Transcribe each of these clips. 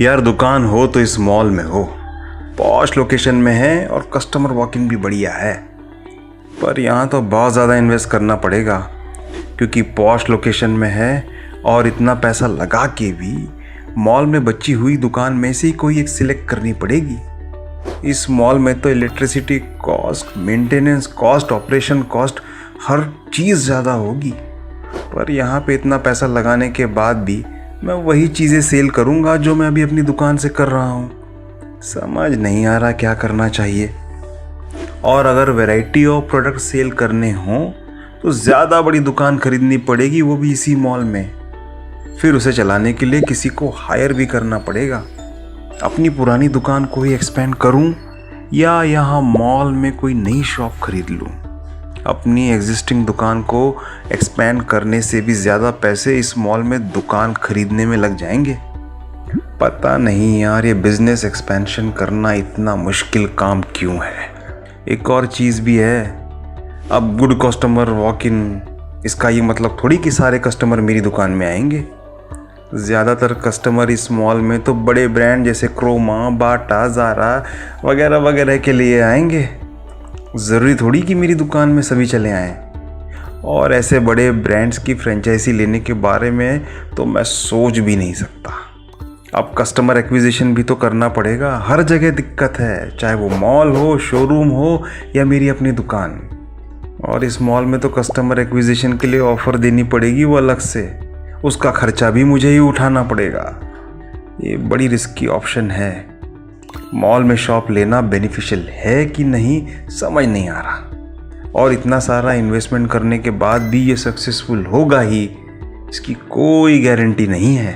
यार दुकान हो तो इस मॉल में हो, पॉश लोकेशन में है और कस्टमर वॉक-इन भी बढ़िया है। पर यहाँ तो बहुत ज़्यादा इन्वेस्ट करना पड़ेगा क्योंकि पॉश लोकेशन में है और इतना पैसा लगा के भी मॉल में बची हुई दुकान में से ही कोई एक सिलेक्ट करनी पड़ेगी। इस मॉल में तो electricity cost, maintenance cost, operation cost, हर चीज़ ज़्यादा होगी। पर यहाँ पे इतना पैसा लगाने के बाद भी मैं वही चीज़ें सेल करूँगा जो मैं अभी अपनी दुकान से कर रहा हूँ। समझ नहीं आ रहा क्या करना चाहिए। और अगर वैरायटी ऑफ प्रोडक्ट सेल करने हों तो ज़्यादा बड़ी दुकान खरीदनी पड़ेगी, वो भी इसी मॉल में। फिर उसे चलाने के लिए किसी को हायर भी करना पड़ेगा। अपनी पुरानी दुकान को ही एक्सपेंड करूं या यहाँ मॉल में कोई नई शॉप खरीद लूं। अपनी एग्जिस्टिंग दुकान को एक्सपेंड करने से भी ज़्यादा पैसे इस मॉल में दुकान खरीदने में लग जाएंगे। पता नहीं यार, ये बिजनेस एक्सपेंशन करना इतना मुश्किल काम क्यों है। एक और चीज़ भी है, अब गुड कस्टमर वॉक इन, इसका ये मतलब थोड़ी कि सारे कस्टमर मेरी दुकान में आएंगे। ज़्यादातर कस्टमर इस मॉल में तो बड़े ब्रांड जैसे क्रोमा, बाटा, ज़ारा वगैरह वगैरह के लिए आएंगे। ज़रूरी थोड़ी कि मेरी दुकान में सभी चले आएँ। और ऐसे बड़े ब्रांड्स की फ्रेंचाइजी लेने के बारे में तो मैं सोच भी नहीं सकता। अब कस्टमर एक्विजिशन भी तो करना पड़ेगा। हर जगह दिक्कत है, चाहे वो मॉल हो, शोरूम हो या मेरी अपनी दुकान। और इस मॉल में तो कस्टमर एक्विजिशन के लिए ऑफ़र देनी पड़ेगी वो अलग से, उसका खर्चा भी मुझे ही उठाना पड़ेगा। ये बड़ी रिस्की ऑप्शन है। मॉल में शॉप लेना बेनिफिशियल है कि नहीं समझ नहीं आ रहा। और इतना सारा इन्वेस्टमेंट करने के बाद भी ये सक्सेसफुल होगा ही, इसकी कोई गारंटी नहीं है।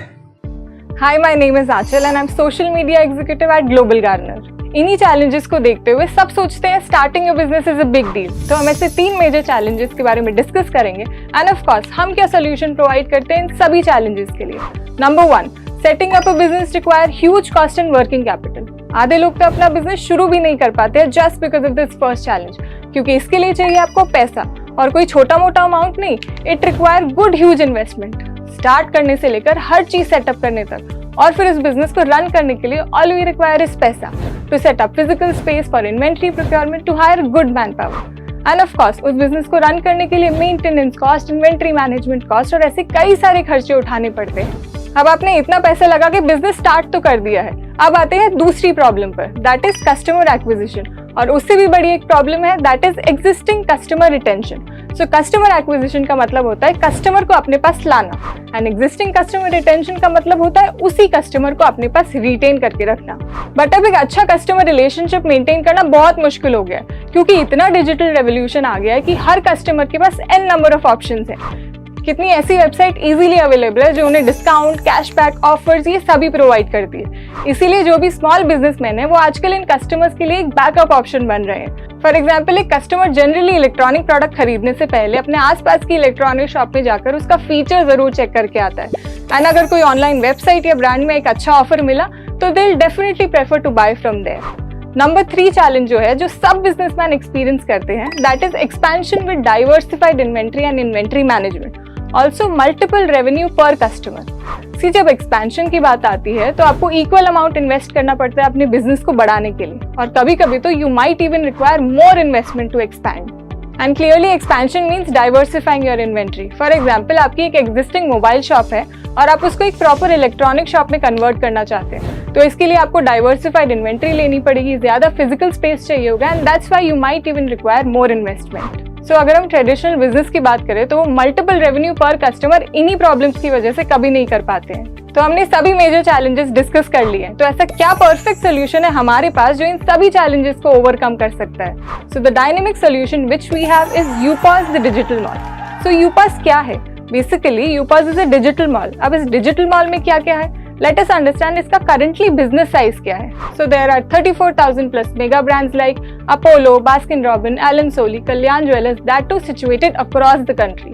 Hi, my name is Achal and I'm social media executive at Global Garner. इन्हीं चैलेंजेस को देखते हुए सब सोचते हैं starting your business is a big deal. तो हम ऐसे 3 मेजर चैलेंजेस के बारे में डिस्कस करेंगे एंड ऑफ कोर्स हम क्या सोल्यूशन प्रोवाइड करते हैं इन सभी चैलेंजेस के लिए। Number 1, setting up a business require huge cost and working capital. आधे लोग तो अपना बिजनेस शुरू भी नहीं कर पाते हैं just because of this first challenge, क्योंकि इसके लिए चाहिए आपको पैसा, और कोई छोटा मोटा अमाउंट नहीं। It require good huge investment, start करने से लेकर हर चीज सेटअप करने तक। और फिर इस बिजनेस को रन करने के लिए ऑल वी रिक्वायर इज पैसा, to set up physical space, for inventory procurement, to hire good man power and of course उस बिजनेस को रन करने के लिए maintenance cost, inventory management cost और ऐसे कई सारे खर्चे उठाने पड़ते हैं। अब आपने इतना पैसा लगा के बिजनेस स्टार्ट तो कर दिया है, अब आते हैं दूसरी प्रॉब्लम पर, दैट इज कस्टमर एक्विजिशन। और उससे भी बड़ी एक प्रॉब्लम है, that is existing customer retention. So customer acquisition का मतलब होता है कस्टमर को अपने पास लाना, एंड एग्जिस्टिंग कस्टमर रिटेंशन का मतलब होता है उसी कस्टमर को अपने पास रिटेन करके रखना। बट अब एक अच्छा कस्टमर रिलेशनशिप मेंटेन करना बहुत मुश्किल हो गया है, क्योंकि इतना डिजिटल रेवोल्यूशन आ गया है कि हर कस्टमर के पास n नंबर ऑफ ऑप्शंस है। कितनी ऐसी वेबसाइट इजीली अवेलेबल है जो उन्हें डिस्काउंट, कैशबैक, ऑफर्स ये सभी प्रोवाइड करती है। इसीलिए जो भी स्मॉल बिजनेसमैन है वो आजकल इन कस्टमर्स के लिए एक बैकअप ऑप्शन बन रहे हैं। फॉर एग्जाम्पल, एक कस्टमर जनरली इलेक्ट्रॉनिक प्रोडक्ट खरीदने से पहले अपने आसपास की इलेक्ट्रॉनिक शॉप में जाकर उसका फीचर जरूर चेक करके आता है, एंड अगर कोई ऑनलाइन वेबसाइट या ब्रांड में एक अच्छा ऑफर मिला तो they will definitely prefer to buy from there. Number 3 challenge जो है, जो सब बिजनेसमैन एक्सपीरियंस करते हैं, that is expansion with diversified inventory and inventory management, also multiple revenue per customer. See, जब एक्सपेंशन की बात आती है तो आपको इक्वल अमाउंट इन्वेस्ट करना पड़ता है अपने बिजनेस को बढ़ाने के लिए, और कभी कभी तो you might even require more investment to expand. And clearly expansion means diversifying your inventory. For example, आपकी एक एग्जिस्टिंग मोबाइल शॉप है और आप उसको एक प्रॉपर इलेक्ट्रॉनिक शॉप में कन्वर्ट करना चाहते हैं, तो इसके लिए आपको डाइवर्सिफाइड इन्वेंट्री लेनी पड़ेगी, ज्यादा फिजिकल स्पेस चाहिए होगा, and that's why you might even require more investment. So अगर हम ट्रेडिशनल बिजनेस की बात करें तो वो मल्टीपल रेवेन्यू पर कस्टमर इन्हीं प्रॉब्लम्स की वजह से कभी नहीं कर पाते हैं। तो हमने सभी मेजर चैलेंजेस डिस्कस कर लिए हैं, तो ऐसा क्या परफेक्ट सोल्यूशन है हमारे पास जो इन सभी चैलेंजेस को ओवरकम कर सकता है? So the dynamic solution which we have is Upass the digital mall. So Upass क्या है? Basically Upass is a digital mall. अब इस डिजिटल मॉल में क्या क्या है, लेट अस अंडरस्टैंड इसका करंटली बिजनेस साइज क्या है। So there are 34,000 plus mega brands like Apollo, Baskin Robbins, Allen Solly, Kalyan Jewellers, that too situated across the country.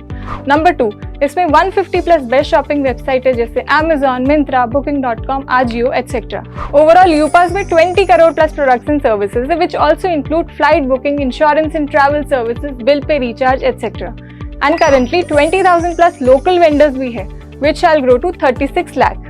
Number 2, इसमें 150 प्लस बेस्ट शॉपिंग वेबसाइट है जैसे Amazon, Myntra, Booking.com, Ajio, etc. Overall Upass में 20 crore plus products and services which also include flight booking, insurance and travel services, bill pay, recharge, etc. And currently 20,000 plus local vendors भी है, which shall grow to 36 lakh.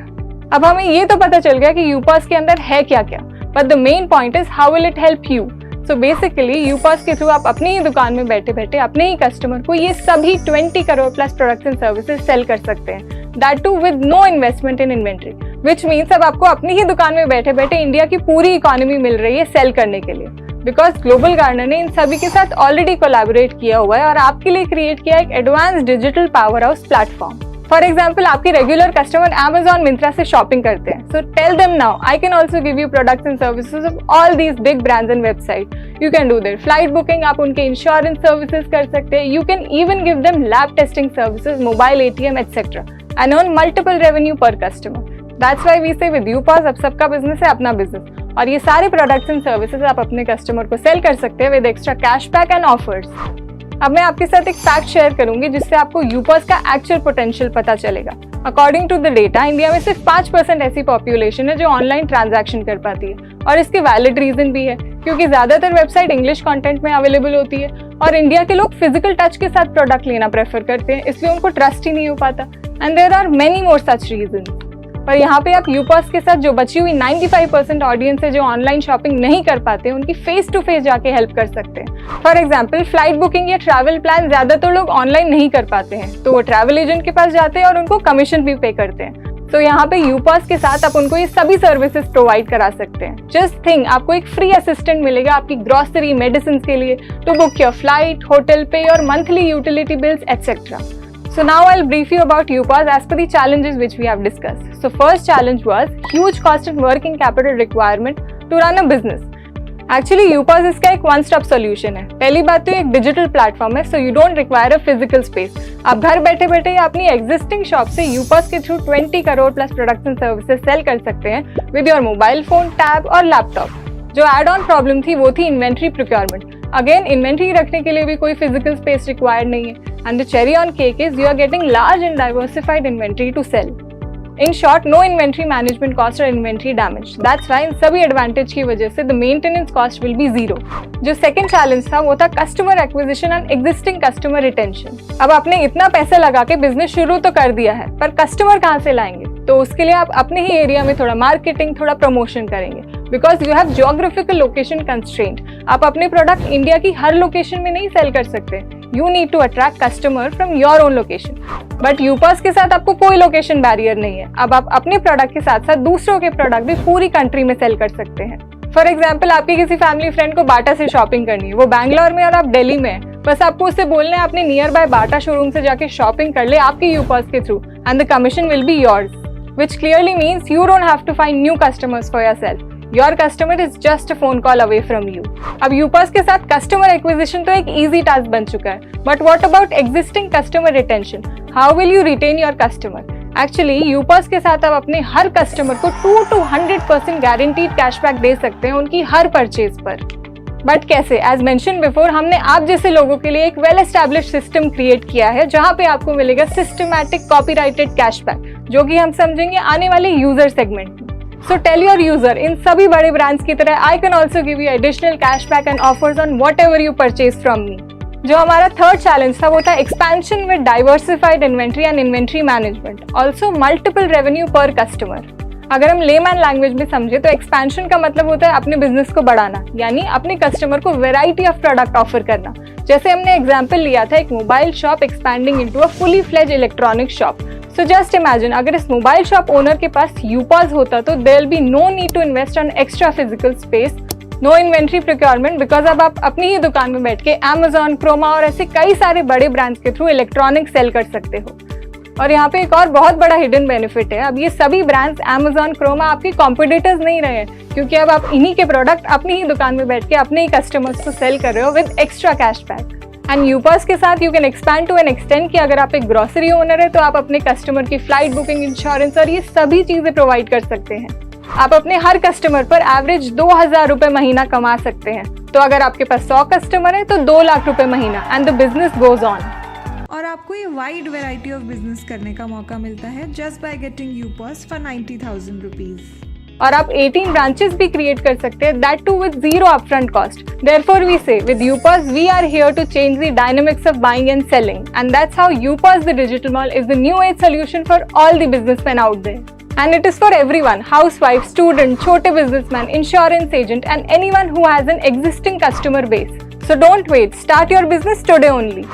अब हमें ये तो पता चल गया कि यूपास के अंदर है क्या क्या, but the main point is how will it help you. So basically Upass के थ्रू आप अपनी ही दुकान में बैठे बैठे अपने ही कस्टमर को ये सभी 20 crore plus products and services sell कर सकते हैं, that too with no investment in inventory, which means अब आपको अपनी ही दुकान में बैठे बैठे इंडिया की पूरी इकोनॉमी मिल रही है सेल करने के लिए, बिकॉज ग्लोबल गार्डनर ने इन सभी के साथ ऑलरेडी कोलैबोरेट किया हुआ है और आपके लिए क्रिएट किया एक advance digital power house platform. For example, आपकी रेगुलर कस्टमर Amazon मिंत्रा से शॉपिंग करते हैं, so tell them now I can also give you products and services of all these big brands and website. You can do their flight booking, आप उनके insurance services कर सकते हैं, you can even give them lab testing services, mobile ATM etcetera and earn multiple revenue per customer. That's why we से with यूपास अब सबका business है अपना बिजनेस, और ये सारे प्रोडक्ट्स एंड सर्विसेज आप अपने कस्टमर को सेल कर सकते हैं with extra cashback and offers. अब मैं आपके साथ एक फैक्ट शेयर करूंगी जिससे आपको यूपास का एक्चुअल पोटेंशियल पता चलेगा। According to the data, India में सिर्फ 5% ऐसी पॉपुलेशन है जो ऑनलाइन ट्रांजैक्शन कर पाती है, और इसके वैलिड रीजन भी है क्योंकि ज्यादातर वेबसाइट इंग्लिश कंटेंट में अवेलेबल होती है और इंडिया के लोग फिजिकल टच के साथ प्रोडक्ट लेना प्रेफर करते हैं, इसलिए उनको ट्रस्ट ही नहीं हो पाता। And there are many more such reason. पर यहाँ पे आप यूपास के साथ जो बची हुई 95% ऑडियंस है जो ऑनलाइन शॉपिंग नहीं कर पाते, उनकी फेस टू फेस जाके हेल्प कर सकते हैं। फॉर एग्जाम्पल, फ्लाइट बुकिंग या ट्रैवल प्लान ज्यादातर लोग ऑनलाइन नहीं कर पाते हैं, तो वो ट्रैवल एजेंट के पास जाते हैं और उनको कमीशन भी पे करते हैं। तो यहाँ पे यूपास के साथ आप उनको ये सभी सर्विसेज प्रोवाइड करा सकते हैं। जस्ट थिंक, आपको एक फ्री असिस्टेंट मिलेगा आपकी ग्रोसरी, मेडिसिन के लिए, to book your flight, hotel पे और monthly utility bills etcetera. So now I'll brief you about UPAS as per the challenges which we have discussed. So first challenge was huge cost and working capital requirement to run a business. Actually UPAS इसका एक one stop solution है। पहली बात तो एक digital platform है, so you don't require a physical space. आप घर बैठे बैठे अपनी एग्जिस्टिंग शॉप से UPAS के through 20 crore plus products and services sell कर सकते हैं with your mobile phone, tab और लैपटॉप। जो एड ऑन प्रॉब्लम थी वो थी इन्वेंट्री प्रोक्योरमेंट। अगेन, इन्वेंट्री रखने के लिए भी कोई फिजिकल स्पेस रिक्वायर्ड नहीं है, and the cherry on cake is you are getting large and diversified inventory to sell. In short, no inventory management cost और इन्वेंट्री डैमेज। दैट्स व्हाई इन सभी एडवांटेज की वजह से the maintenance cost will be zero. जो second challenge था वो था customer acquisition and existing customer retention. अब आपने इतना पैसा लगा के बिजनेस शुरू तो कर दिया है, पर कस्टमर कहाँ से लाएंगे? तो उसके लिए आप अपने ही एरिया में थोड़ा मार्केटिंग, थोड़ा प्रमोशन करेंगे, because you have geographical location constraint. आप अपने प्रोडक्ट इंडिया की हर लोकेशन में नहीं सेल कर सकते, you need to attract customer from your own location. But Upass के साथ आपको कोई लोकेशन बैरियर नहीं है। अब आप अपने प्रोडक्ट के साथ साथ दूसरों के प्रोडक्ट भी पूरी कंट्री में सेल कर सकते हैं। फॉर एग्जाम्पल, आपकी किसी फैमिली फ्रेंड को बाटा से शॉपिंग करनी है, वो बैंगलोर में और आप दिल्ली में है, बस आपको उससे बोलना है अपने नियर बाय बाटा शोरूम से जाके शॉपिंग कर ले आपके यूपास के through, and the commission will be yours, which clearly means you don't have to find new customers for yourself. Your customer is just a phone call away from you. अब यूपास के साथ customer acquisition तो एक easy task बन चुका है, but what about existing customer retention? How will you retain your customer? Actually Upass के साथ आप अपने हर कस्टमर को 2 to 100% गारंटीड कैशबैक दे सकते हैं उनकी हर परचेज पर। बट कैसे? एज मेंशन बिफोर, हमने आप जैसे लोगों के लिए एक वेल एस्टैब्लिश्ड सिस्टम क्रिएट किया है जहां पे आपको मिलेगा सिस्टमैटिक कॉपीराइटेड कैशबैक, जो कि हम समझेंगे आने वाले यूजर सेगमेंट में। सो टेल योर यूजर, इन सभी बड़े ब्रांड्स की तरह आई can also give you additional cashback and offers on what ever you purchase from me. जो हमारा थर्ड चैलेंज था वो था expansion with diversified inventory and inventory management, also multiple revenue per customer. अगर हम लेमैन लैंग्वेज में समझे तो एक्सपेंशन का मतलब होता है अपने बिजनेस को बढ़ाना, यानी अपने कस्टमर को वैरायटी ऑफ प्रोडक्ट ऑफर करना। जैसे हमने एग्जांपल लिया था एक mobile shop expanding into a fully fledge electronic shop. So just imagine, अगर इस मोबाइल शॉप ओनर के पास यूपास होता तो there will be no need to invest on extra physical space, no inventory procurement, because अब आप अपनी ही दुकान में बैठ के Amazon, क्रोमा और ऐसे कई सारे बड़े ब्रांड्स के थ्रू इलेक्ट्रॉनिक सेल कर सकते हो। और यहाँ पे एक और बहुत बड़ा हिडन बेनिफिट है, अब ये सभी ब्रांड्स Amazon, क्रोमा आपके कॉम्पिटिटर्स नहीं रहे, क्योंकि अब आप इन्हीं के प्रोडक्ट अपनी ही दुकान में बैठ के अपने ही कस्टमर्स को सेल कर रहे हो with extra cashback. And UPAS के साथ you can expand to an extent कि अगर आप एक ग्रोसरी ओनर है तो आप अपने कस्टमर की फ्लाइट बुकिंग, इंश्योरेंस और ये सभी चीजें प्रोवाइड कर सकते हैं। आप अपने हर कस्टमर पर एवरेज 2000 रुपए महीना कमा सकते हैं। तो अगर आपके पास 100 कस्टमर है तो 2 लाख रुपए महीना, and the business goes on. और आपको ये वाइड वैरायटी ऑफ बिजनेस करने का मौका मिलता है just by getting Upass for 90,000 rupees. और आप 18 ब्रांचेस भी क्रिएट कर सकते हैं, that too with zero upfront cost. Therefore we say with UPAS we are here to change the dynamics of buying and selling, and that's how UPAS the digital mall is the new age solution for all the businessmen out there. And it is for everyone: housewife, student, छोटे businessman, insurance agent, and anyone who has an existing customer base. So don't wait. Start your business today only.